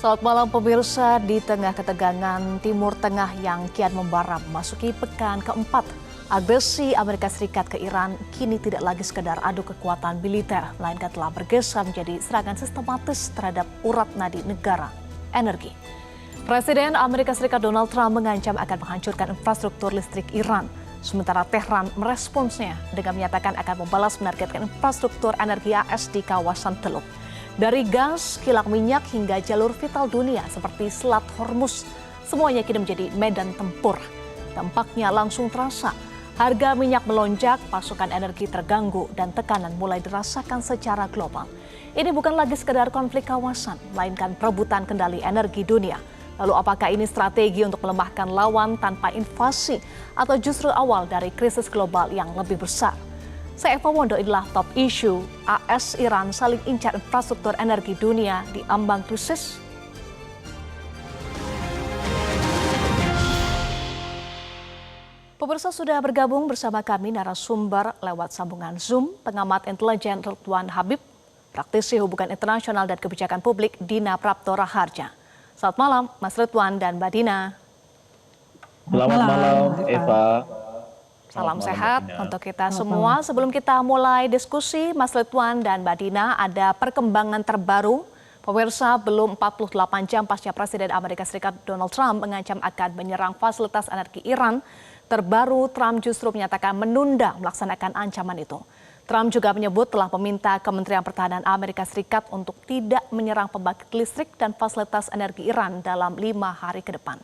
Selamat malam pemirsa, di tengah ketegangan Timur Tengah yang kian membara memasuki pekan keempat. Agresi Amerika Serikat ke Iran kini tidak lagi sekedar adu kekuatan militer, melainkan telah bergeser menjadi serangan sistematis terhadap urat nadi negara, energi. Presiden Amerika Serikat Donald Trump mengancam akan menghancurkan infrastruktur listrik Iran. Sementara Tehran meresponsnya dengan menyatakan akan membalas menargetkan infrastruktur energi AS di kawasan Teluk. Dari gas, kilang minyak hingga jalur vital dunia seperti Selat Hormuz, semuanya kini menjadi medan tempur. Dampaknya langsung terasa. Harga minyak melonjak, pasokan energi terganggu, dan tekanan mulai dirasakan secara global. Ini bukan lagi sekedar konflik kawasan, melainkan perebutan kendali energi dunia. Lalu apakah ini strategi untuk melemahkan lawan tanpa invasi atau justru awal dari krisis global yang lebih besar? Saya Eva Wondo, inilah top issue AS Iran saling incar infrastruktur energi dunia di ambang krisis. Pemirsa sudah bergabung bersama kami narasumber lewat sambungan Zoom, pengamat intelijen Ridwan Habib, praktisi hubungan internasional dan kebijakan publik Dina Prapto Raharja. Selamat malam Mas Ridwan dan Mbak Dina. Selamat malam Eva. Salam sehat untuk kita semua. Sebelum kita mulai diskusi, Mas Ridwan dan Mbak Dina, ada perkembangan terbaru. Pemirsa, belum 48 jam pasca Presiden Amerika Serikat Donald Trump mengancam akan menyerang fasilitas energi Iran, terbaru Trump justru menyatakan menunda melaksanakan ancaman itu. Trump juga menyebut telah meminta Kementerian Pertahanan Amerika Serikat untuk tidak menyerang pembangkit listrik dan fasilitas energi Iran dalam 5 hari ke depan.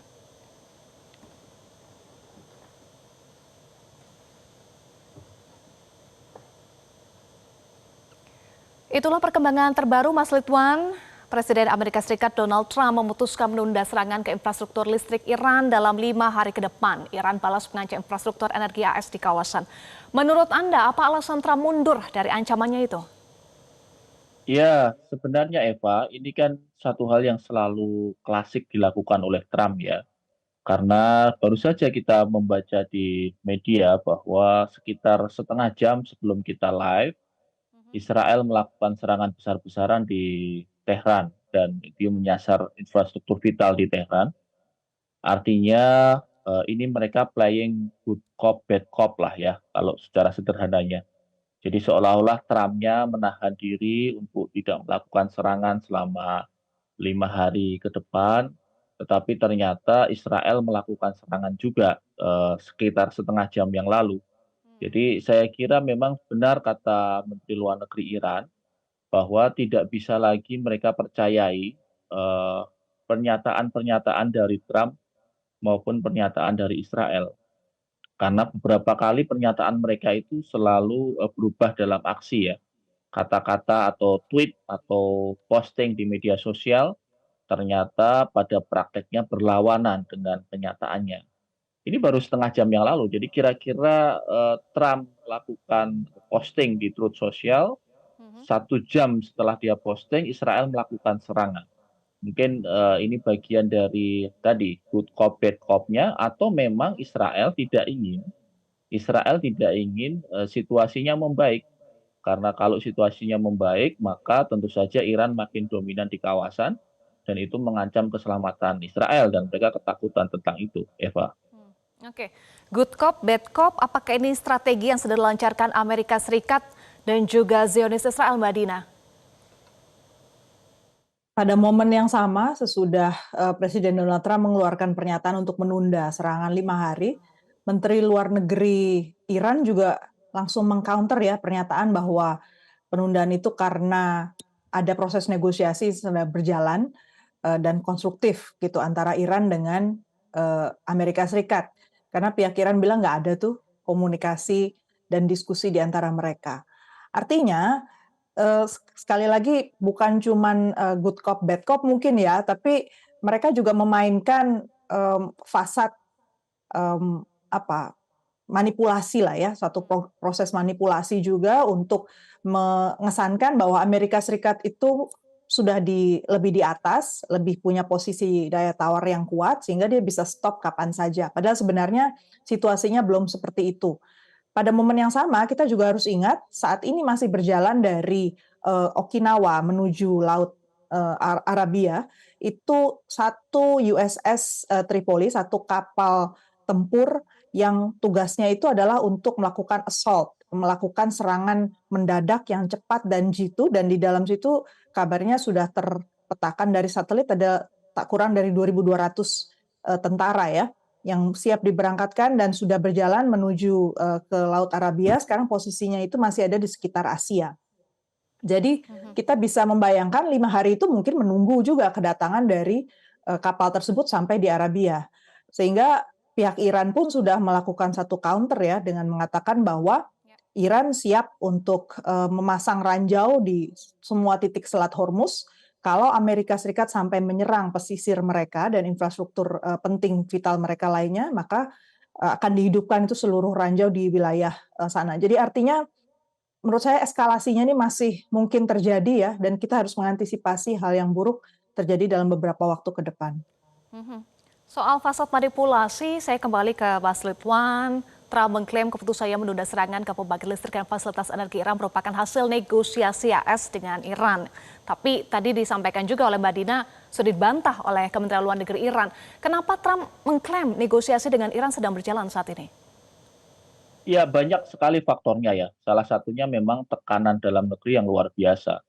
Itulah perkembangan terbaru, Mas Ridwan. Presiden Amerika Serikat Donald Trump memutuskan menunda serangan ke infrastruktur listrik Iran dalam 5 hari ke depan. Iran balas mengancam infrastruktur energi AS di kawasan. Menurut Anda, apa alasan Trump mundur dari ancamannya itu? Ya, sebenarnya Eva, ini kan satu hal yang selalu klasik dilakukan oleh Trump ya. Karena baru saja kita membaca di media bahwa sekitar setengah jam sebelum kita live, Israel melakukan serangan besar-besaran di Tehran dan dia menyasar infrastruktur vital di Tehran. Artinya ini mereka playing good cop bad cop lah ya kalau secara sederhananya. Jadi seolah-olah Trump-nya menahan diri untuk tidak melakukan serangan selama 5 hari ke depan, tetapi ternyata Israel melakukan serangan juga sekitar setengah jam yang lalu. Jadi saya kira memang benar kata Menteri Luar Negeri Iran bahwa tidak bisa lagi mereka percayai pernyataan-pernyataan dari Trump maupun pernyataan dari Israel. Karena beberapa kali pernyataan mereka itu selalu berubah dalam aksi ya. Kata-kata atau tweet atau posting di media sosial ternyata pada prakteknya berlawanan dengan kenyataannya. Ini baru setengah jam yang lalu, jadi kira-kira Trump melakukan posting di Truth Social, 1 jam setelah dia posting, Israel melakukan serangan. Mungkin ini bagian dari tadi good cop bad cop-nya, atau memang Israel tidak ingin situasinya membaik. Karena kalau situasinya membaik, maka tentu saja Iran makin dominan di kawasan dan itu mengancam keselamatan Israel dan mereka ketakutan tentang itu, Eva. Oke, good cop, bad cop, apakah ini strategi yang sudah dilancarkan Amerika Serikat dan juga Zionis Israel, Mbak Dina? Pada momen yang sama, sesudah Presiden Donald Trump mengeluarkan pernyataan untuk menunda serangan 5 hari, Menteri Luar Negeri Iran juga langsung mengcounter ya pernyataan bahwa penundaan itu karena ada proses negosiasi sedang berjalan dan konstruktif gitu antara Iran dengan Amerika Serikat. Karena pihak Iran bilang nggak ada tuh komunikasi dan diskusi di antara mereka. Artinya sekali lagi bukan cuman good cop bad cop mungkin ya, tapi mereka juga memainkan fasad manipulasi lah ya, suatu proses manipulasi juga untuk mengesankan bahwa Amerika Serikat itu sudah lebih di atas, lebih punya posisi daya tawar yang kuat sehingga dia bisa stop kapan saja. Padahal sebenarnya situasinya belum seperti itu. Pada momen yang sama kita juga harus ingat saat ini masih berjalan dari Okinawa menuju Laut Arabia, itu satu USS Tripoli, satu kapal tempur yang tugasnya itu adalah untuk melakukan assault, melakukan serangan mendadak yang cepat dan jitu, dan di dalam situ kabarnya sudah terpetakan dari satelit ada tak kurang dari 2.200 tentara ya yang siap diberangkatkan dan sudah berjalan menuju ke Laut Arabia. Sekarang posisinya itu masih ada di sekitar Asia. Jadi kita bisa membayangkan 5 hari itu mungkin menunggu juga kedatangan dari kapal tersebut sampai di Arabia. Sehingga pihak Iran pun sudah melakukan satu counter ya dengan mengatakan bahwa Iran siap untuk memasang ranjau di semua titik Selat Hormuz. Kalau Amerika Serikat sampai menyerang pesisir mereka dan infrastruktur penting vital mereka lainnya, maka akan dihidupkan itu seluruh ranjau di wilayah sana. Jadi artinya menurut saya eskalasinya ini masih mungkin terjadi ya, dan kita harus mengantisipasi hal yang buruk terjadi dalam beberapa waktu ke depan. Soal fasad manipulasi, saya kembali ke Mas Ridwan. Trump mengklaim keputusannya menunda serangan ke pembangkit listrik dan fasilitas energi Iran merupakan hasil negosiasi AS dengan Iran. Tapi tadi disampaikan juga oleh Mbak Dina, sudah dibantah oleh Kementerian Luar Negeri Iran. Kenapa Trump mengklaim negosiasi dengan Iran sedang berjalan saat ini? Ya, banyak sekali faktornya ya. Salah satunya memang tekanan dalam negeri yang luar biasa.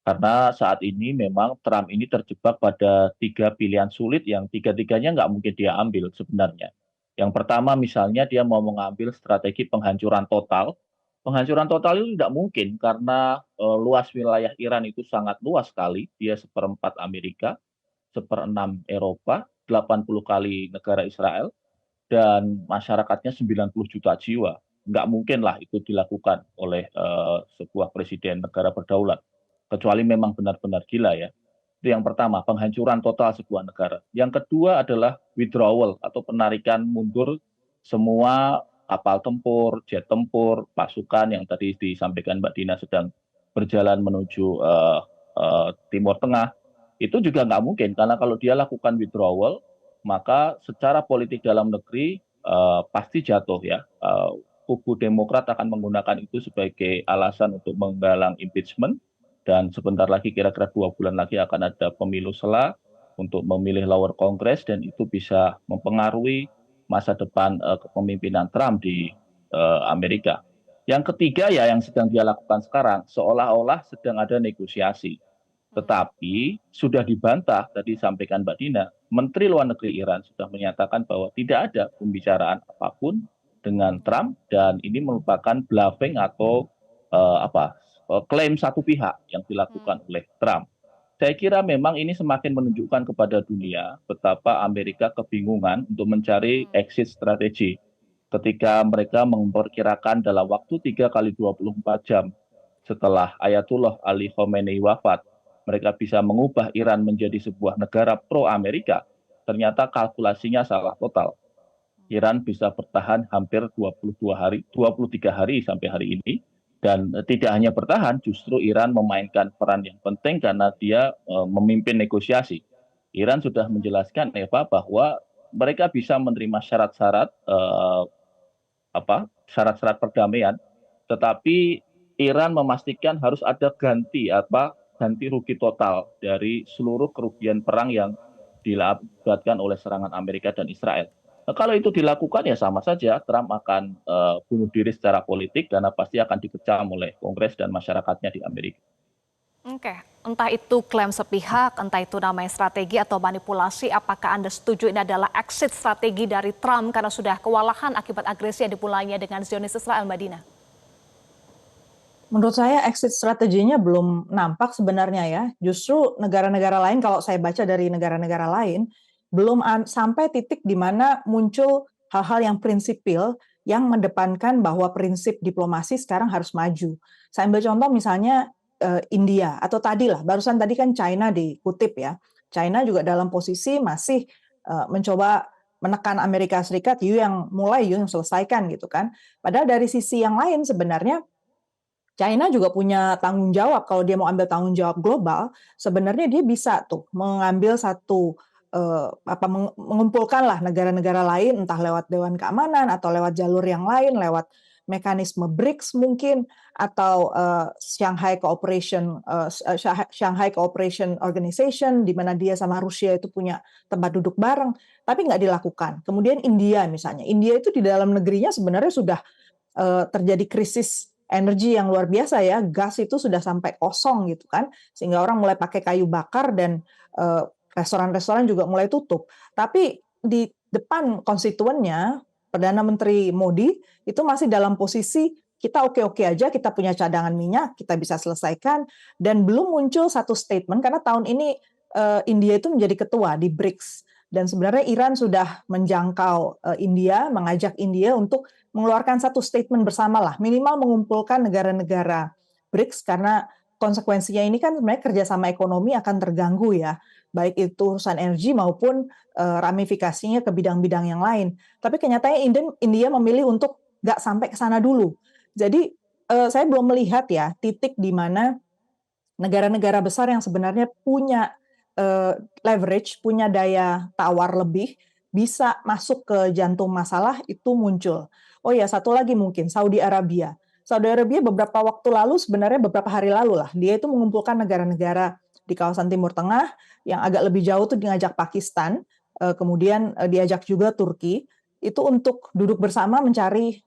Karena saat ini memang Trump ini terjebak pada 3 pilihan sulit yang tiga-tiganya nggak mungkin dia ambil sebenarnya. Yang pertama misalnya dia mau mengambil strategi penghancuran total. Penghancuran total itu tidak mungkin karena luas wilayah Iran itu sangat luas sekali. Dia 1/4 Amerika, 1/6 Eropa, 80 kali negara Israel, dan masyarakatnya 90 juta jiwa. Nggak mungkin lah itu dilakukan oleh sebuah presiden negara berdaulat. Kecuali memang benar-benar gila ya. Itu yang pertama, penghancuran total sebuah negara. Yang kedua adalah withdrawal atau penarikan mundur semua kapal tempur, jet tempur, pasukan yang tadi disampaikan Mbak Dina sedang berjalan menuju Timur Tengah. Itu juga nggak mungkin, karena kalau dia lakukan withdrawal, maka secara politik dalam negeri pasti jatuh ya. Kubu Demokrat akan menggunakan itu sebagai alasan untuk menggalang impeachment, dan sebentar lagi kira-kira 2 bulan lagi akan ada pemilu sela untuk memilih lower Congress, dan itu bisa mempengaruhi masa depan kepemimpinan Trump di Amerika. Yang ketiga ya yang sedang dia lakukan sekarang, seolah-olah sedang ada negosiasi. Tetapi sudah dibantah, tadi sampaikan Mbak Dina, Menteri Luar Negeri Iran sudah menyatakan bahwa tidak ada pembicaraan apapun dengan Trump, dan ini merupakan bluffing atau klaim satu pihak yang dilakukan oleh Trump. Saya kira memang ini semakin menunjukkan kepada dunia betapa Amerika kebingungan untuk mencari exit strategi. Ketika mereka memperkirakan dalam waktu 3 kali 24 jam setelah Ayatullah Ali Khamenei wafat, mereka bisa mengubah Iran menjadi sebuah negara pro-Amerika. Ternyata kalkulasinya salah total. Iran bisa bertahan hampir 23 hari sampai hari ini. Dan tidak hanya bertahan, justru Iran memainkan peran yang penting karena dia memimpin negosiasi. Iran sudah menjelaskan, Eva, bahwa mereka bisa menerima syarat-syarat perdamaian, tetapi Iran memastikan harus ada ganti rugi total dari seluruh kerugian perang yang diakibatkan oleh serangan Amerika dan Israel. Nah, kalau itu dilakukan ya sama saja Trump akan bunuh diri secara politik karena pasti akan dikecam oleh Kongres dan masyarakatnya di Amerika. Oke, entah itu klaim sepihak, entah itu namanya strategi atau manipulasi, apakah Anda setuju ini adalah exit strategi dari Trump karena sudah kewalahan akibat agresi yang dimulainya dengan Zionis Israel, Mbak Dina? Menurut saya exit strateginya belum nampak sebenarnya ya. Justru negara-negara lain, kalau saya baca dari negara-negara lain, belum sampai titik di mana muncul hal-hal yang prinsipil yang mendepankan bahwa prinsip diplomasi sekarang harus maju. Saya ambil contoh misalnya India, atau barusan tadi kan China dikutip ya. China juga dalam posisi masih mencoba menekan Amerika Serikat, you yang selesaikan gitu kan. Padahal dari sisi yang lain sebenarnya China juga punya tanggung jawab. Kalau dia mau ambil tanggung jawab global, sebenarnya dia bisa tuh mengambil mengumpulkanlah negara-negara lain, entah lewat Dewan Keamanan atau lewat jalur yang lain, lewat mekanisme BRICS mungkin atau Shanghai Cooperation Organization di mana dia sama Rusia itu punya tempat duduk bareng, tapi nggak dilakukan. Kemudian India misalnya, India itu di dalam negerinya sebenarnya sudah terjadi krisis energi yang luar biasa ya, gas itu sudah sampai kosong gitu kan, sehingga orang mulai pakai kayu bakar dan restoran-restoran juga mulai tutup. Tapi di depan konstituennya, Perdana Menteri Modi itu masih dalam posisi kita oke-oke aja, kita punya cadangan minyak, kita bisa selesaikan, dan belum muncul satu statement karena tahun ini India itu menjadi ketua di BRICS. Dan sebenarnya Iran sudah menjangkau India, mengajak India untuk mengeluarkan satu statement bersama lah, minimal mengumpulkan negara-negara BRICS karena konsekuensinya ini kan sebenarnya kerjasama ekonomi akan terganggu ya, baik itu urusan energi maupun ramifikasinya ke bidang-bidang yang lain. Tapi kenyataannya India memilih untuk nggak sampai ke sana dulu. Jadi saya belum melihat ya titik di mana negara-negara besar yang sebenarnya punya leverage, punya daya tawar lebih, bisa masuk ke jantung masalah itu muncul. Oh ya, satu lagi mungkin Saudi Arabia. Saudi Arabia beberapa waktu lalu, sebenarnya beberapa hari lalu lah, dia itu mengumpulkan negara-negara di kawasan Timur Tengah yang agak lebih jauh tuh diajak Pakistan, kemudian diajak juga Turki, itu untuk duduk bersama mencari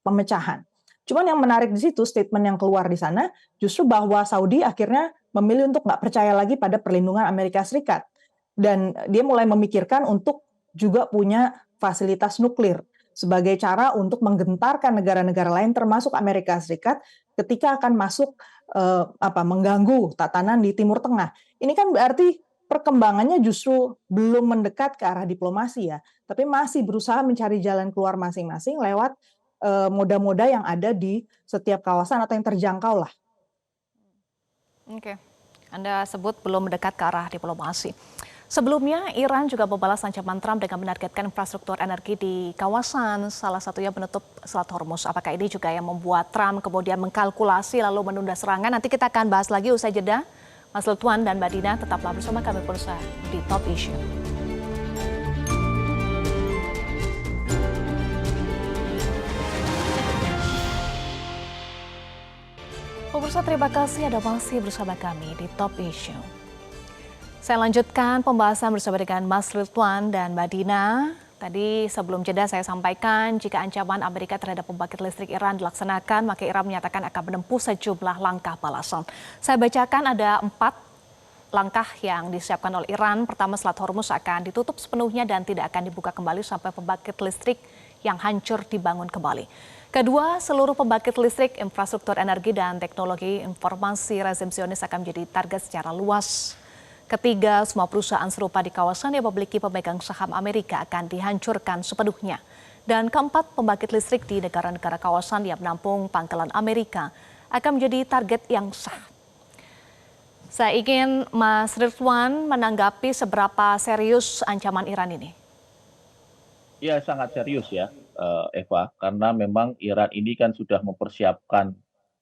pemecahan. Cuman yang menarik di situ statement yang keluar di sana justru bahwa Saudi akhirnya memilih untuk nggak percaya lagi pada perlindungan Amerika Serikat. Dan dia mulai memikirkan untuk juga punya fasilitas nuklir sebagai cara untuk menggentarkan negara-negara lain termasuk Amerika Serikat ketika akan masuk mengganggu tatanan di Timur Tengah. Ini kan berarti perkembangannya justru belum mendekat ke arah diplomasi ya, tapi masih berusaha mencari jalan keluar masing-masing lewat moda-moda yang ada di setiap kawasan atau yang terjangkau lah. Oke, Anda sebut belum mendekat ke arah diplomasi. Sebelumnya, Iran juga membalas ancaman Trump dengan menargetkan infrastruktur energi di kawasan, salah satunya menutup Selat Hormuz. Apakah ini juga yang membuat Trump kemudian mengkalkulasi lalu menunda serangan? Nanti kita akan bahas lagi usai jeda. Mas Lutwan dan Mbak Dina tetaplah bersama kami pemirsa di Top Issue. Pemirsa, terima kasih Anda masih bersama kami di Top Issue. Saya lanjutkan pembahasan bersama dengan Mas Ridwan dan Mbak Dina. Tadi sebelum jeda saya sampaikan jika ancaman Amerika terhadap pembangkit listrik Iran dilaksanakan, maka Iran menyatakan akan menempuh sejumlah langkah balasan. Saya bacakan ada 4 langkah yang disiapkan oleh Iran. Pertama, Selat Hormuz akan ditutup sepenuhnya dan tidak akan dibuka kembali sampai pembangkit listrik yang hancur dibangun kembali. Kedua, seluruh pembangkit listrik, infrastruktur energi dan teknologi informasi rezim Zionis akan menjadi target secara luas. Ketiga, semua perusahaan serupa di kawasan yang memiliki pemegang saham Amerika akan dihancurkan sepenuhnya. Dan keempat, pembangkit listrik di negara-negara kawasan yang menampung pangkalan Amerika akan menjadi target yang sah. Saya ingin Mas Ridwan menanggapi seberapa serius ancaman Iran ini. Ya, sangat serius ya, Eva, karena memang Iran ini kan sudah mempersiapkan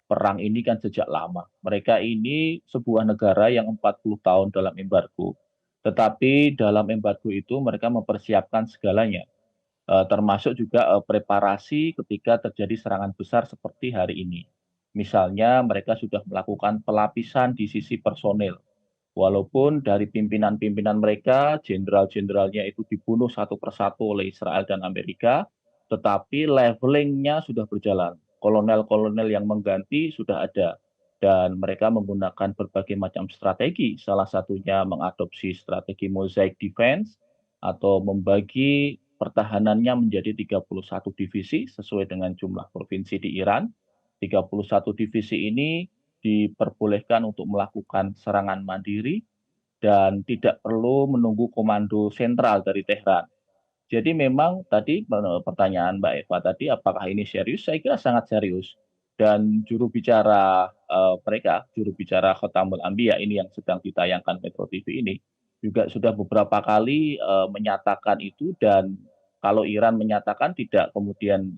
perang ini kan sejak lama. Mereka ini sebuah negara yang 40 tahun dalam embargo, tetapi dalam embargo itu mereka mempersiapkan segalanya, termasuk juga preparasi ketika terjadi serangan besar seperti hari ini. Misalnya mereka sudah melakukan pelapisan di sisi personel. Walaupun dari pimpinan-pimpinan mereka, jenderal-jenderalnya itu dibunuh satu persatu oleh Israel dan Amerika, tetapi levelingnya sudah berjalan. Kolonel-kolonel yang mengganti sudah ada. Dan mereka menggunakan berbagai macam strategi, salah satunya mengadopsi strategi mosaic defense atau membagi pertahanannya menjadi 31 divisi sesuai dengan jumlah provinsi di Iran. 31 divisi ini diperbolehkan untuk melakukan serangan mandiri dan tidak perlu menunggu komando sentral dari Tehran. Jadi memang tadi pertanyaan Mbak Eva tadi apakah ini serius? Saya kira sangat serius. Dan juru bicara mereka, juru bicara Khotamul Anbiya ini yang sedang ditayangkan Metro TV ini juga sudah beberapa kali menyatakan itu, dan kalau Iran menyatakan tidak kemudian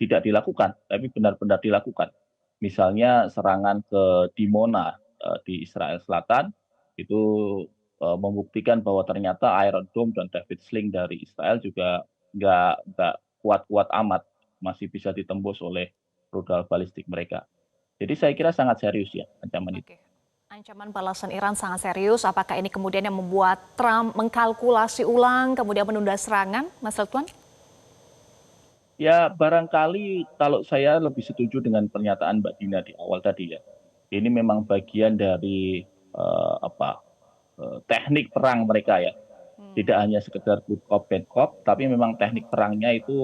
tidak dilakukan, tapi benar-benar dilakukan. Misalnya serangan ke Dimona di Israel Selatan itu membuktikan bahwa ternyata Iron Dome dan David Sling dari Israel juga nggak kuat-kuat amat masih bisa ditembus oleh rudal balistik mereka. Jadi saya kira sangat serius ya ancaman itu. Oke. Ancaman balasan Iran sangat serius. Apakah ini kemudian yang membuat Trump mengkalkulasi ulang kemudian menunda serangan, Mas Retwan? Ya barangkali kalau saya lebih setuju dengan pernyataan Mbak Dina di awal tadi ya. Ini memang bagian dari teknik perang mereka ya. Tidak hanya sekedar good cop bad cop, tapi memang teknik perangnya itu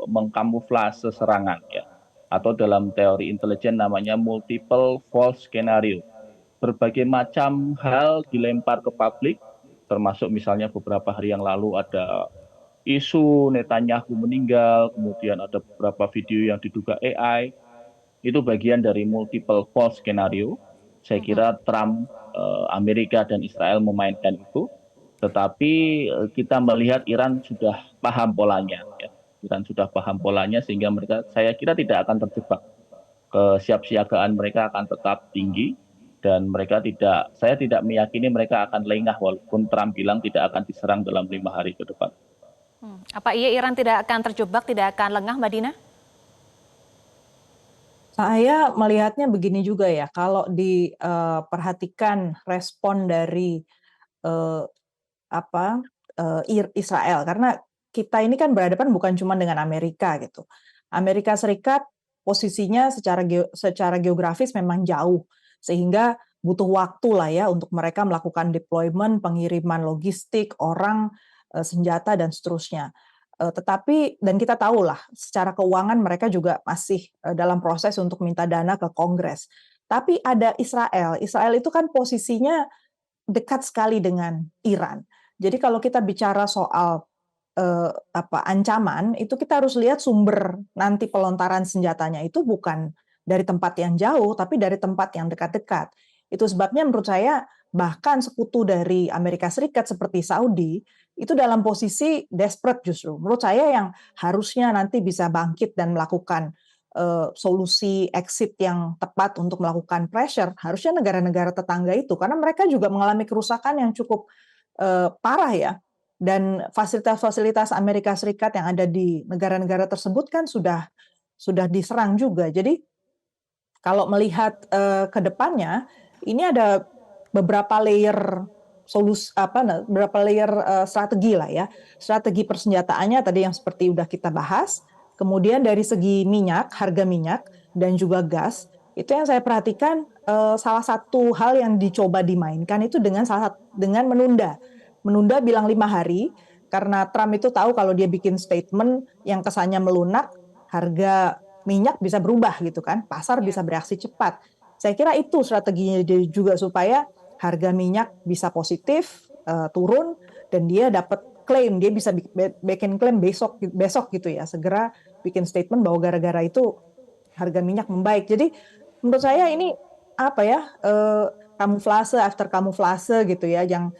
mengkamuflase serangan ya. Atau dalam teori intelijen namanya multiple false scenario. Berbagai macam hal dilempar ke publik, termasuk misalnya beberapa hari yang lalu ada isu Netanyahu meninggal, kemudian ada beberapa video yang diduga AI, itu bagian dari multiple false scenario. Saya kira Trump, Amerika dan Israel memainkan itu, tetapi kita melihat Iran sudah paham polanya, ya. Iran sudah paham polanya sehingga mereka, saya kira tidak akan terjebak. Kesiapsiagaan mereka akan tetap tinggi dan saya tidak meyakini mereka akan lengah walaupun Trump bilang tidak akan diserang dalam 5 hari ke depan. Apa iya Iran tidak akan terjebak, tidak akan lengah, Mbak Dina? Saya melihatnya begini juga ya, kalau diperhatikan respon dari eh, Israel, karena kita ini kan berhadapan bukan cuma dengan Amerika gitu. Amerika Serikat posisinya secara geografis memang jauh, sehingga butuh waktu lah ya untuk mereka melakukan deployment, pengiriman logistik, orang, senjata dan seterusnya. Tetapi dan kita tahu lah secara keuangan mereka juga masih dalam proses untuk minta dana ke Kongres. Tapi ada Israel. Israel itu kan posisinya dekat sekali dengan Iran. Jadi kalau kita bicara soal ancaman, itu kita harus lihat sumber nanti pelontaran senjatanya itu bukan dari tempat yang jauh, tapi dari tempat yang dekat-dekat. Itu sebabnya menurut saya bahkan sekutu dari Amerika Serikat seperti Saudi itu dalam posisi desperate justru. Menurut saya yang harusnya nanti bisa bangkit dan melakukan solusi exit yang tepat untuk melakukan pressure harusnya negara-negara tetangga itu karena mereka juga mengalami kerusakan yang cukup parah ya, dan fasilitas-fasilitas Amerika Serikat yang ada di negara-negara tersebut kan sudah diserang juga. Jadi kalau melihat ke depannya ini ada beberapa layer beberapa layer strategi lah ya. Strategi persenjataannya tadi yang seperti udah kita bahas. Kemudian dari segi minyak, harga minyak dan juga gas, itu yang saya perhatikan salah satu hal yang dicoba dimainkan itu dengan menunda bilang 5 hari karena Trump itu tahu kalau dia bikin statement yang kesannya melunak, harga minyak bisa berubah gitu kan, pasar bisa bereaksi cepat. Saya kira itu strateginya dia juga supaya harga minyak bisa positif, turun dan dia dapat klaim, dia bisa bikin klaim besok gitu ya, segera bikin statement bahwa gara-gara itu harga minyak membaik. Jadi menurut saya ini kamuflase after kamuflase gitu ya, yang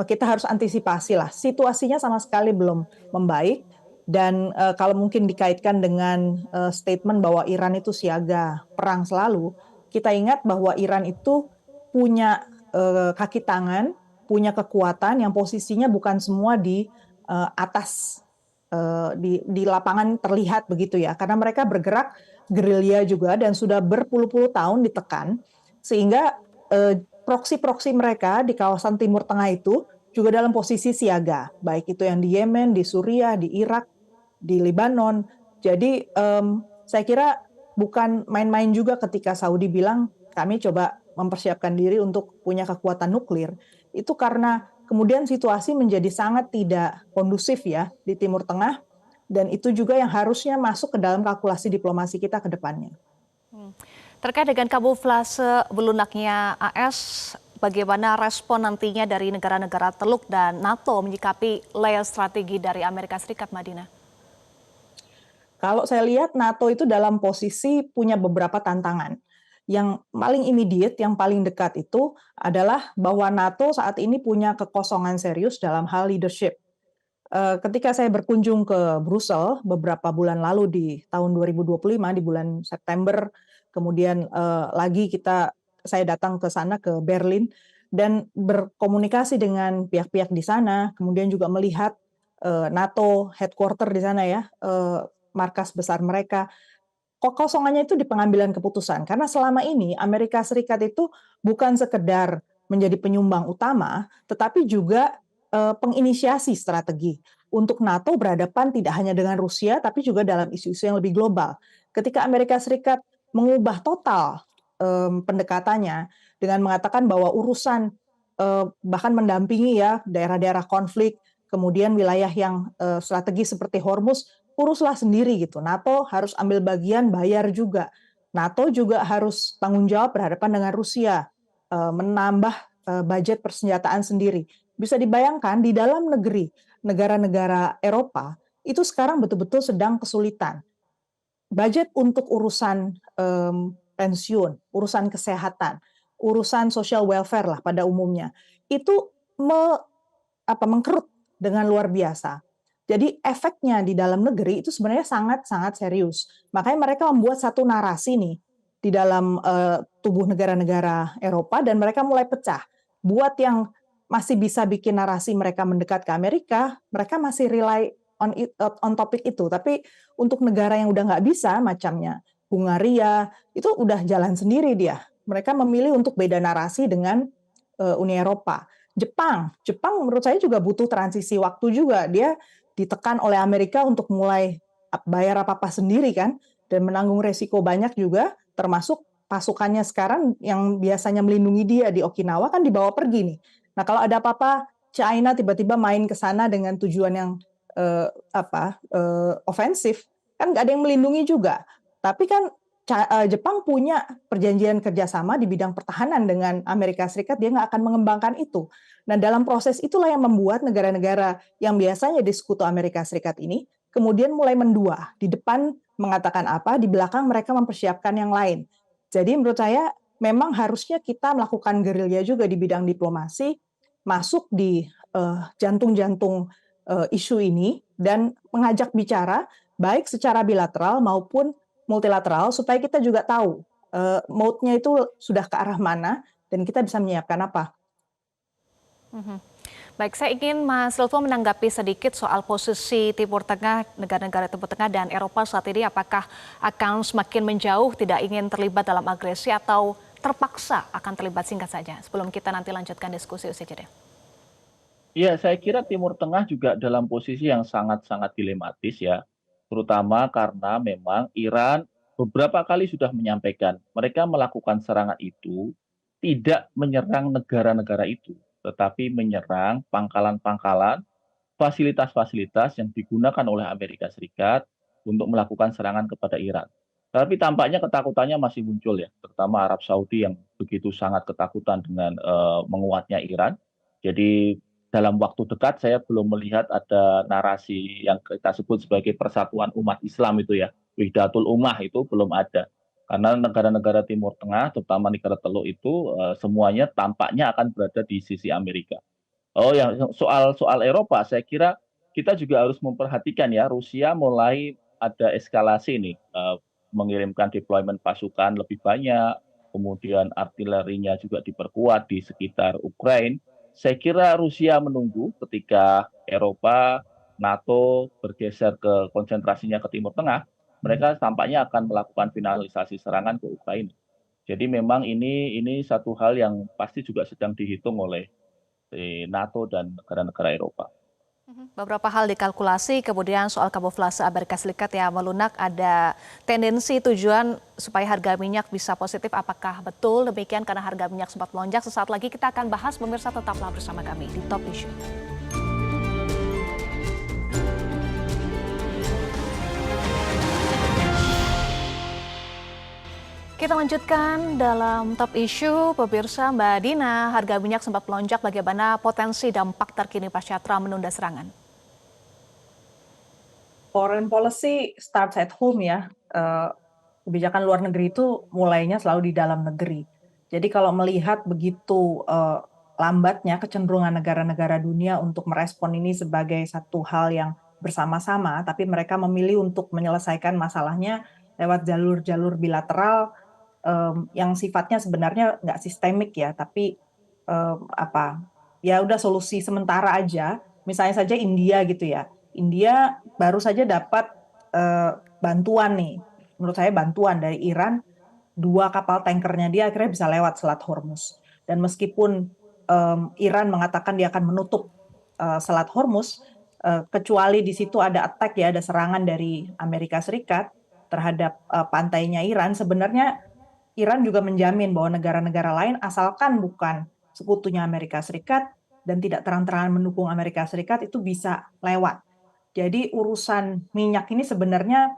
kita harus antisipasi lah. Situasinya sama sekali belum membaik dan kalau mungkin dikaitkan dengan statement bahwa Iran itu siaga perang selalu, kita ingat bahwa Iran itu punya kaki tangan, punya kekuatan yang posisinya bukan semua di atas di lapangan terlihat begitu ya, karena mereka bergerak gerilya juga dan sudah berpuluh-puluh tahun ditekan sehingga proksi-proksi mereka di kawasan Timur Tengah itu juga dalam posisi siaga, baik itu yang di Yemen, di Suriah, di Irak, di Lebanon. Jadi saya kira bukan main-main juga ketika Saudi bilang kami coba mempersiapkan diri untuk punya kekuatan nuklir. Itu karena kemudian situasi menjadi sangat tidak kondusif ya di Timur Tengah dan itu juga yang harusnya masuk ke dalam kalkulasi diplomasi kita ke depannya. Terkait dengan kamuflase belunaknya AS, bagaimana respon nantinya dari negara-negara Teluk dan NATO menyikapi layer strategi dari Amerika Serikat, Madina? Kalau saya lihat NATO itu dalam posisi punya beberapa tantangan. Yang paling immediate, yang paling dekat itu adalah bahwa NATO saat ini punya kekosongan serius dalam hal leadership. Ketika saya berkunjung ke Brussel beberapa bulan lalu di tahun 2025 di bulan September, kemudian lagi saya datang ke sana ke Berlin dan berkomunikasi dengan pihak-pihak di sana, kemudian juga melihat NATO headquarter di sana ya, markas besar mereka. Kekosongannya itu di pengambilan keputusan. Karena selama ini Amerika Serikat itu bukan sekedar menjadi penyumbang utama, tetapi juga penginisiasi strategi untuk NATO berhadapan tidak hanya dengan Rusia, tapi juga dalam isu-isu yang lebih global. Ketika Amerika Serikat mengubah total pendekatannya dengan mengatakan bahwa urusan bahkan mendampingi ya daerah-daerah konflik, kemudian wilayah yang strategis seperti Hormuz, uruslah sendiri gitu. NATO harus ambil bagian, bayar juga. NATO juga harus tanggung jawab berhadapan dengan Rusia, menambah budget persenjataan sendiri. Bisa dibayangkan di dalam negeri, negara-negara Eropa, itu sekarang betul-betul sedang kesulitan. Budget untuk urusan pensiun, urusan kesehatan, urusan social welfare lah pada umumnya, itu mengkerut dengan luar biasa. Jadi efeknya di dalam negeri itu sebenarnya sangat-sangat serius. Makanya mereka membuat satu narasi nih di dalam tubuh negara-negara Eropa dan mereka mulai pecah. Buat yang masih bisa bikin narasi mereka mendekat ke Amerika, mereka masih rely on topik itu. Tapi untuk negara yang udah nggak bisa, macamnya Hungaria, itu udah jalan sendiri dia. Mereka memilih untuk beda narasi dengan Uni Eropa. Jepang menurut saya juga butuh transisi waktu juga. Dia ditekan oleh Amerika untuk mulai bayar apa-apa sendiri kan, dan menanggung resiko banyak juga, termasuk pasukannya sekarang yang biasanya melindungi dia di Okinawa kan dibawa pergi nih. Nah kalau ada apa-apa, China tiba-tiba main ke sana dengan tujuan yang ofensif, kan nggak ada yang melindungi juga. Tapi kan Jepang punya perjanjian kerjasama di bidang pertahanan dengan Amerika Serikat, dia nggak akan mengembangkan itu. Nah, dalam proses itulah yang membuat negara-negara yang biasanya di sekutu Amerika Serikat ini kemudian mulai mendua. Di depan mengatakan apa, di belakang mereka mempersiapkan yang lain. Jadi menurut saya memang harusnya kita melakukan gerilya juga di bidang diplomasi, masuk di jantung-jantung isu ini dan mengajak bicara baik secara bilateral maupun multilateral supaya kita juga tahu mode-nya itu sudah ke arah mana dan kita bisa menyiapkan apa. Baik, saya ingin Mas Lutfi menanggapi sedikit soal posisi Timur Tengah, negara-negara Timur Tengah dan Eropa saat ini. Apakah akan semakin menjauh, tidak ingin terlibat dalam agresi atau terpaksa akan terlibat? Singkat saja, sebelum kita nanti lanjutkan diskusi usai jeda. Ya, saya kira Timur Tengah juga dalam posisi yang sangat-sangat dilematis ya, terutama karena memang Iran beberapa kali sudah menyampaikan mereka melakukan serangan itu tidak menyerang negara-negara itu, tetapi menyerang pangkalan-pangkalan, fasilitas-fasilitas yang digunakan oleh Amerika Serikat untuk melakukan serangan kepada Iran. Tapi tampaknya ketakutannya masih muncul ya, terutama Arab Saudi yang begitu sangat ketakutan dengan menguatnya Iran. Jadi dalam waktu dekat saya belum melihat ada narasi yang kita sebut sebagai persatuan umat Islam itu ya, Wihdatul Ummah itu belum ada. Karena negara-negara Timur Tengah, terutama negara Teluk itu semuanya tampaknya akan berada di sisi Amerika. Oh, yang soal Eropa, saya kira kita juga harus memperhatikan ya, Rusia mulai ada eskalasi nih, mengirimkan deployment pasukan lebih banyak, kemudian artilerinya juga diperkuat di sekitar Ukraina. Saya kira Rusia menunggu ketika Eropa, NATO bergeser ke konsentrasinya ke Timur Tengah, mereka tampaknya akan melakukan finalisasi serangan ke Ukraina. Jadi memang ini satu hal yang pasti juga sedang dihitung oleh NATO dan negara-negara Eropa. Beberapa hal dikalkulasi, kemudian soal kamuflase Amerika Serikat ya melunak, ada tendensi tujuan supaya harga minyak bisa positif. Apakah betul demikian? Karena harga minyak sempat melonjak. Sesaat lagi kita akan bahas, pemirsa tetaplah bersama kami di Top Issue. Kita lanjutkan dalam Top Issue, pemirsa. Mbak Dina, harga minyak sempat melonjak, bagaimana potensi dampak terkini pasca Trump menunda serangan? Foreign policy starts at home ya, kebijakan luar negeri itu mulainya selalu di dalam negeri. Jadi kalau melihat begitu lambatnya kecenderungan negara-negara dunia untuk merespon ini sebagai satu hal yang bersama-sama, tapi mereka memilih untuk menyelesaikan masalahnya lewat jalur-jalur bilateral yang sifatnya sebenarnya nggak sistemik ya, tapi ya udah solusi sementara aja. Misalnya saja India gitu ya. India baru saja dapat bantuan nih, menurut saya bantuan dari Iran, 2 kapal tankernya dia akhirnya bisa lewat Selat Hormuz. Dan meskipun, Iran mengatakan dia akan menutup, Selat Hormuz, kecuali di situ ada attack ya, ada serangan dari Amerika Serikat terhadap, pantainya Iran, sebenarnya Iran juga menjamin bahwa negara-negara lain asalkan bukan sekutunya Amerika Serikat dan tidak terang-terangan mendukung Amerika Serikat itu bisa lewat. Jadi urusan minyak ini sebenarnya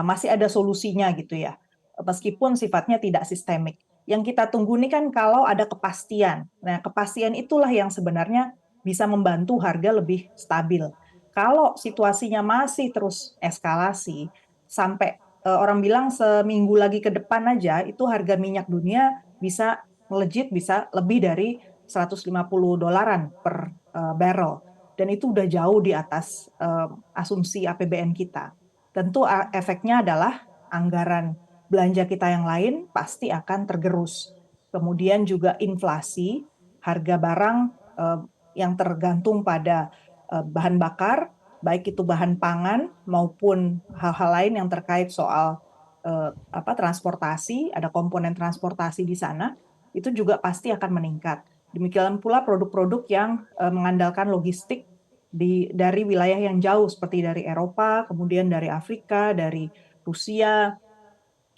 masih ada solusinya gitu ya, meskipun sifatnya tidak sistemik. Yang kita tunggu ini kan kalau ada kepastian. Nah, kepastian itulah yang sebenarnya bisa membantu harga lebih stabil. Kalau situasinya masih terus eskalasi, sampai, orang bilang seminggu lagi ke depan aja, itu harga minyak dunia bisa melejit, bisa lebih dari $150 per, barrel, dan itu udah jauh di atas, asumsi APBN kita. Tentu efeknya adalah anggaran belanja kita yang lain pasti akan tergerus. Kemudian juga inflasi, harga barang, yang tergantung pada, bahan bakar, baik itu bahan pangan maupun hal-hal lain yang terkait soal, transportasi, ada komponen transportasi di sana, itu juga pasti akan meningkat. Demikian pula produk-produk yang, mengandalkan logistik dari wilayah yang jauh seperti dari Eropa, kemudian dari Afrika, dari Rusia,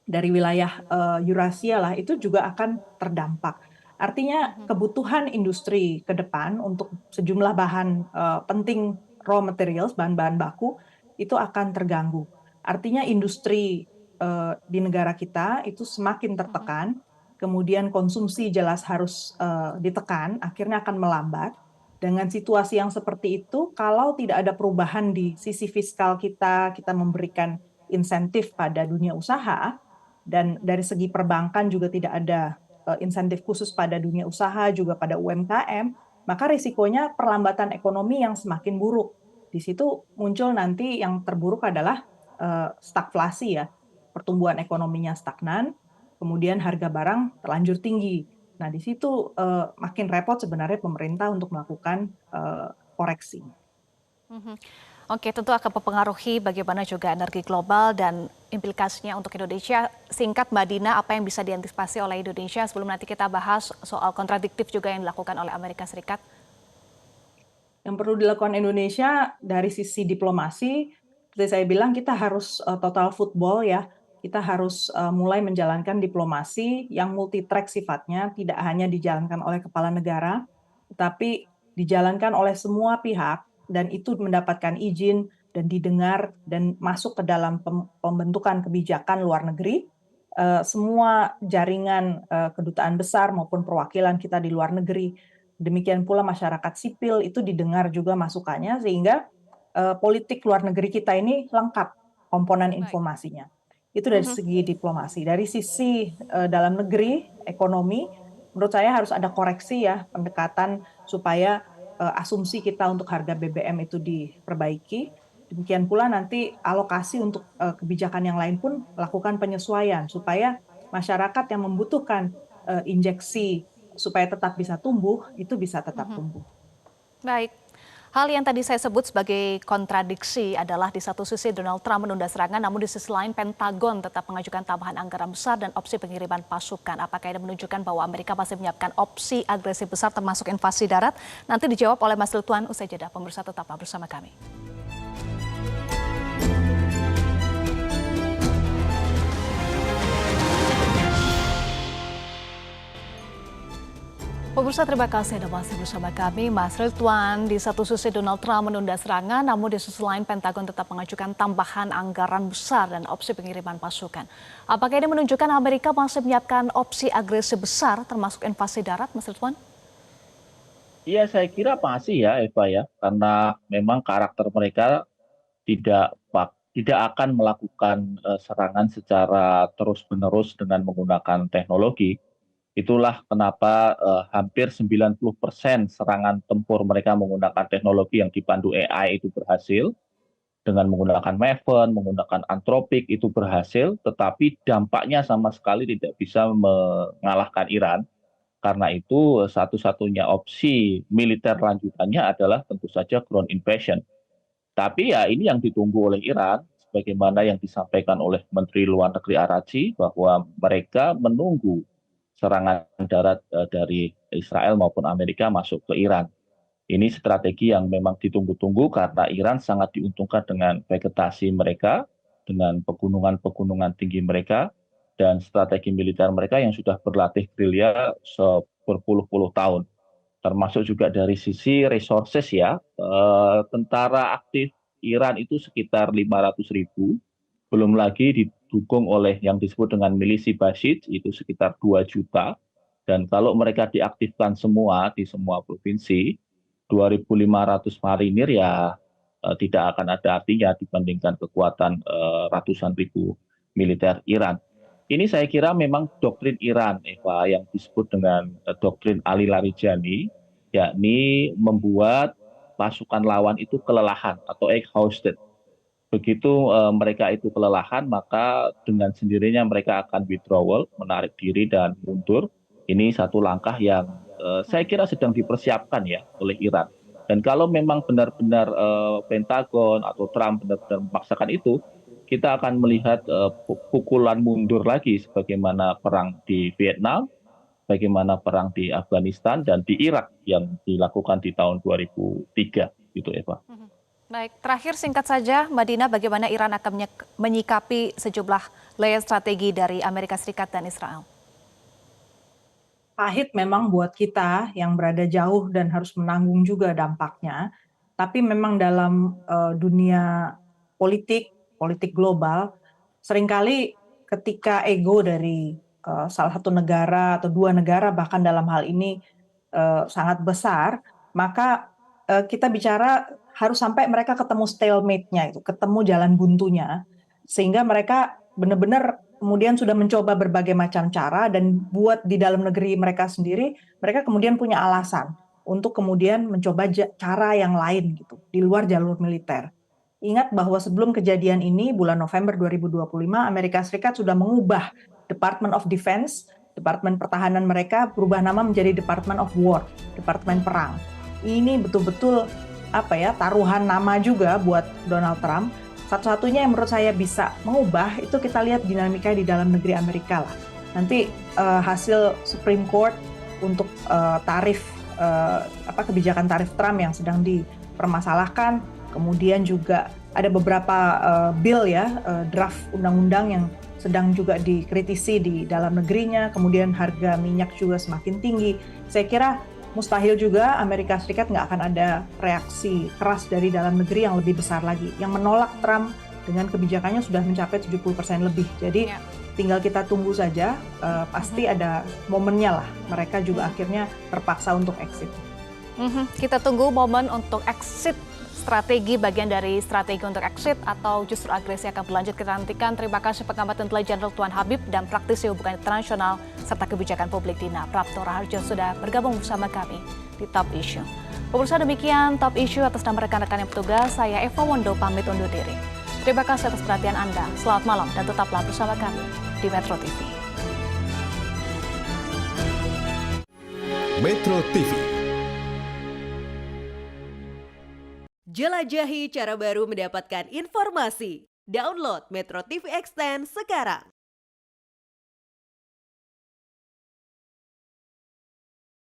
dari wilayah, Eurasia lah, itu juga akan terdampak. Artinya kebutuhan industri ke depan untuk sejumlah bahan, penting raw materials, bahan-bahan baku, itu akan terganggu. Artinya industri, di negara kita itu semakin tertekan, kemudian konsumsi jelas harus, ditekan, akhirnya akan melambat. Dengan situasi yang seperti itu, kalau tidak ada perubahan di sisi fiskal kita, kita memberikan insentif pada dunia usaha, dan dari segi perbankan juga tidak ada, insentif khusus pada dunia usaha, juga pada UMKM, maka risikonya perlambatan ekonomi yang semakin buruk. Di situ muncul nanti yang terburuk adalah, stagflasi ya, pertumbuhan ekonominya stagnan, kemudian harga barang terlanjur tinggi. Nah, di situ, makin repot sebenarnya pemerintah untuk melakukan, koreksi. Mhm. Oke, tentu akan mempengaruhi bagaimana juga energi global dan implikasinya untuk Indonesia. Singkat Mbak Dina, apa yang bisa diantisipasi oleh Indonesia sebelum nanti kita bahas soal kontradiktif juga yang dilakukan oleh Amerika Serikat? Yang perlu dilakukan Indonesia dari sisi diplomasi, seperti saya bilang kita harus, total football ya. Kita harus, mulai menjalankan diplomasi yang multi track sifatnya, tidak hanya dijalankan oleh kepala negara, tetapi dijalankan oleh semua pihak dan itu mendapatkan izin dan didengar dan masuk ke dalam pembentukan kebijakan luar negeri. Semua jaringan, kedutaan besar maupun perwakilan kita di luar negeri, demikian pula masyarakat sipil itu didengar juga masukannya sehingga, politik luar negeri kita ini lengkap komponen Baik. informasinya. Itu dari Mhm. segi diplomasi. Dari sisi, dalam negeri, ekonomi, menurut saya harus ada koreksi ya pendekatan supaya, asumsi kita untuk harga BBM itu diperbaiki. Demikian pula nanti alokasi untuk, kebijakan yang lain pun lakukan penyesuaian supaya masyarakat yang membutuhkan, injeksi supaya tetap bisa tumbuh, itu bisa tetap Mhm. tumbuh. Baik. Hal yang tadi saya sebut sebagai kontradiksi adalah di satu sisi Donald Trump menunda serangan, namun di sisi lain Pentagon tetap mengajukan tambahan anggaran besar dan opsi pengiriman pasukan. Apakah ini menunjukkan bahwa Amerika masih menyiapkan opsi agresi besar termasuk invasi darat? Nanti dijawab oleh Mas Ridwan usai jeda. Pemirsa tetaplah bersama kami. Pemirsa, terima kasih Anda masih bersama kami. Mas Ridwan, di satu sisi Donald Trump menunda serangan, namun di sisi lain Pentagon tetap mengajukan tambahan anggaran besar dan opsi pengiriman pasukan. Apakah ini menunjukkan Amerika masih menyiapkan opsi agresi besar termasuk invasi darat, Mas Ridwan? Iya, saya kira masih ya, Eva ya, karena memang karakter mereka tidak akan melakukan serangan secara terus-menerus dengan menggunakan teknologi. Itulah kenapa hampir 90% serangan tempur mereka menggunakan teknologi yang dipandu AI itu berhasil, dengan menggunakan Maven, menggunakan Anthropic itu berhasil, tetapi dampaknya sama sekali tidak bisa mengalahkan Iran. Karena itu satu-satunya opsi militer lanjutannya adalah tentu saja ground invasion. Tapi ya ini yang ditunggu oleh Iran, sebagaimana yang disampaikan oleh Menteri Luar Negeri Araghchi bahwa mereka menunggu serangan darat dari Israel maupun Amerika masuk ke Iran. Ini strategi yang memang ditunggu-tunggu karena Iran sangat diuntungkan dengan vegetasi mereka, dengan pegunungan-pegunungan tinggi mereka, dan strategi militer mereka yang sudah berlatih gerilya berpuluh-puluh tahun. Termasuk juga dari sisi resources ya, tentara aktif Iran itu sekitar 500.000, belum lagi didukung oleh yang disebut dengan milisi Basid itu sekitar 2 juta, dan kalau mereka diaktifkan semua di semua provinsi, 2.500 marinir ya tidak akan ada artinya dibandingkan kekuatan ratusan ribu militer Iran. Ini saya kira memang doktrin Iran, Eva, yang disebut dengan doktrin Ali Larijani, yakni membuat pasukan lawan itu kelelahan atau exhausted. Begitu mereka itu kelelahan, maka dengan sendirinya mereka akan withdrawal, menarik diri dan mundur. Ini satu langkah yang saya kira sedang dipersiapkan ya oleh Iran. Dan kalau memang benar-benar Pentagon atau Trump benar-benar memaksakan itu, kita akan melihat pukulan mundur lagi sebagaimana perang di Vietnam, bagaimana perang di Afghanistan dan di Irak yang dilakukan di tahun 2003 gitu Eva. Baik, terakhir singkat saja, Mbak Dina, bagaimana Iran akan menyikapi sejumlah layer strategi dari Amerika Serikat dan Israel? Pahit memang buat kita yang berada jauh dan harus menanggung juga dampaknya. Tapi memang dalam dunia politik global, seringkali ketika ego dari salah satu negara atau dua negara bahkan dalam hal ini sangat besar, maka kita bicara harus sampai mereka ketemu stalemate-nya itu, ketemu jalan buntunya, sehingga mereka benar-benar kemudian sudah mencoba berbagai macam cara dan buat di dalam negeri mereka sendiri, mereka kemudian punya alasan untuk kemudian mencoba cara yang lain gitu, di luar jalur militer. Ingat bahwa sebelum kejadian ini, bulan November 2025, Amerika Serikat sudah mengubah Department of Defense, Departemen Pertahanan mereka berubah nama menjadi Department of War, Departemen Perang. Ini betul-betul taruhan nama juga buat Donald Trump. Satu-satunya yang menurut saya bisa mengubah itu kita lihat dinamika di dalam negeri Amerika lah. Nanti hasil Supreme Court untuk kebijakan tarif Trump yang sedang dipermasalahkan, kemudian juga ada beberapa bill draft undang-undang yang sedang juga dikritisi di dalam negerinya, kemudian harga minyak juga semakin tinggi. Saya kira mustahil juga Amerika Serikat nggak akan ada reaksi keras dari dalam negeri yang lebih besar lagi. Yang menolak Trump dengan kebijakannya sudah mencapai 70% lebih. Jadi tinggal kita tunggu saja, pasti ada momennya lah. Mereka juga akhirnya terpaksa untuk exit. Kita tunggu momen untuk exit, strategi bagian dari strategi untuk exit atau justru agresi akan berlanjut. Kita nantikan. Terima kasih pengamat intelijen Tuan Habib dan praktisi hubungan internasional serta kebijakan publik Dina Prapto Raharjo sudah bergabung bersama kami di Top Issue. Pemirsa, demikian Top Issue atas nama rekan-rekan yang bertugas. Saya Eva Wondo pamit undur diri. Terima kasih atas perhatian Anda. Selamat malam dan tetaplah bersama kami di Metro TV. Metro TV. Jelajahi cara baru mendapatkan informasi. Download Metro TV Extend sekarang.